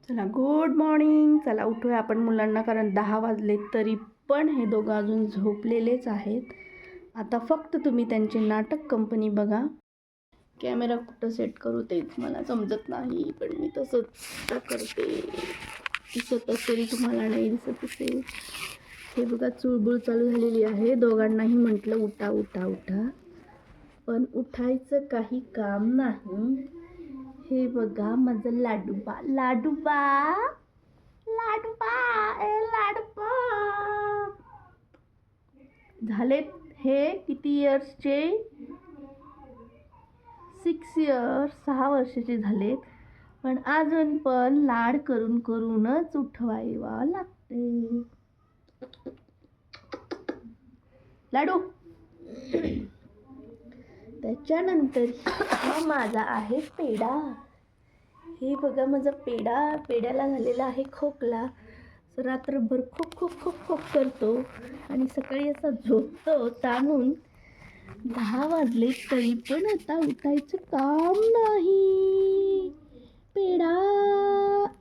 चला good morning. चला उठूया आपण मुलांना, कारण 10 वाजले तरी पण हे दोघं अजून झोपलेलेच आहेत. आता फक्त तुम्ही त्यांचे नाटक कंपनी बघा. कॅमेरा कुठं सेट करू तेच मला समजत नाही, पण मी तसंच करते. दिसत असेल तुम्हाला, नाही दिसत असेल. हे बघा चुळबुळ चालू झालेली आहे. दोघांनाही म्हटलं उठा उठा उठा, पण उठायचं काही काम नाही. हे बघा माझं लाडूबा लाडूबा लाडूबा लाडूबा झालेत. हे किती इयर्सचे? 6 इयर्स, 6 वर्षाचे झालेत. पण अजून पण लाड करून करूनच उठवायला लागते. लाडू. त्याच्यानंतर हा माझा आहे पेढा. हे बघा माझा पेढा. पेढ्याला झालेला आहे खोकला. रात्रभर खोक खोक खोक खोक करतो आणि सकाळी असा झोपतो ताणून. 10 वाजले तरी पण आता उठायचं काम नाही. पेढा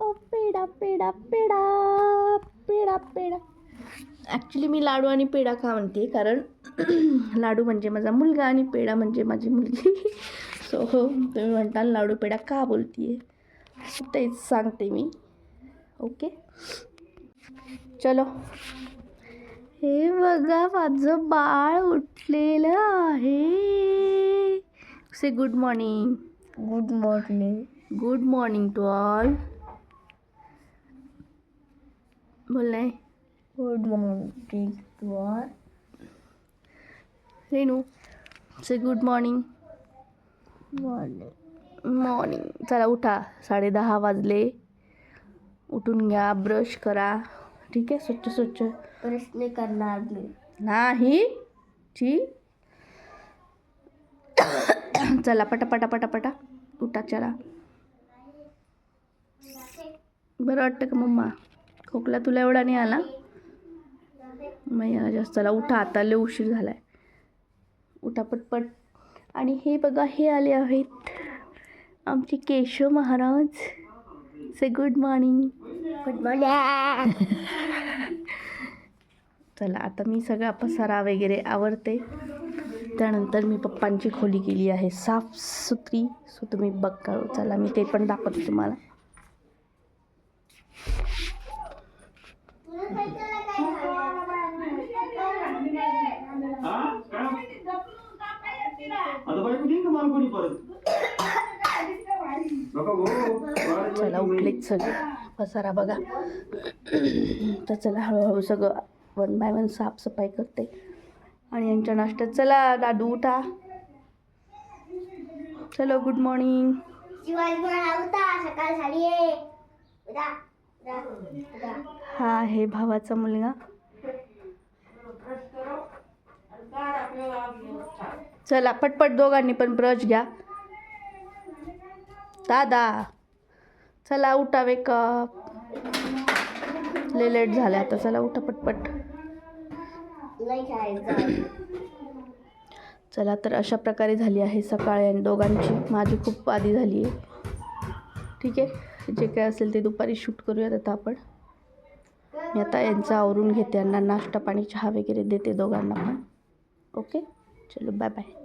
ओ पेढा पेढा पेढा पेढा पेढा. ॲक्च्युली मी लाडू आणि पेढा का म्हणते, कारण लाडू म्हणजे माझा मुलगा आणि पेढा म्हणजे माझी मुलगी. सो तुम्ही म्हणताल लाडू पेढा का बोलतीये, तेच सांगते मी. ओके चलो. हे बघा माझं बाळ उठलेलं आहे. Say good morning. Good morning. Good morning to all. बोल नाही. Good morning to all. Renu say good morning. Morning. Morning. चला उठा, 10:30 वाजले. उठून घ्या, ब्रश करा. ठीक आहे, स्वच्छ स्वच्छ. प्रश्न करणार नाही ची. चला पटापटा पटापटा उठा. चला. बरं वाटतं का मम्मा? खोकला तुला एवढा नाही आला? नाही आला जास्त. चला उठा, आता लय उशीर झालाय. उठा पटपट. आणि हे बघा हे आले आहेत आमचे केशव महाराज. से गुड मॉर्निंग. Good morning. चला आता मी सगळा पसारा वगैरे आवरते. त्यानंतर मी पप्पांची खोली केली आहे साफसुथरी. सो तुम्ही बघा. चला मी ते पण दाखवते तुम्हाला. चला उठलेच सगळे. पसारा बघा. तर चला हळूहळू सगळं 1 बाय 1 साफसफाई करते. आणि यांच्या नाश्त्यात. चला दादू उठा. चलो गुड मॉर्निंग. हा आहे भावाचा मुलगा. चला पटपट दोघांनी पण ब्रश घ्या. दादा चला उठा, वेकअप. लय लेट झालं आता. चला उठा पटपट. चला तर अशा प्रकारे झाली आहे सकाळी आणि दोघांची. माझी खूप आधी झाली आहे. ठीक आहे, जे काय असेल ते दुपारी शूट करूयात आता आपण. मी आता यांचं आवरून घेते. यांना नाश्ता पाणी चहा वगैरे देते दोघांना पण. ओके चलो बाय बाय.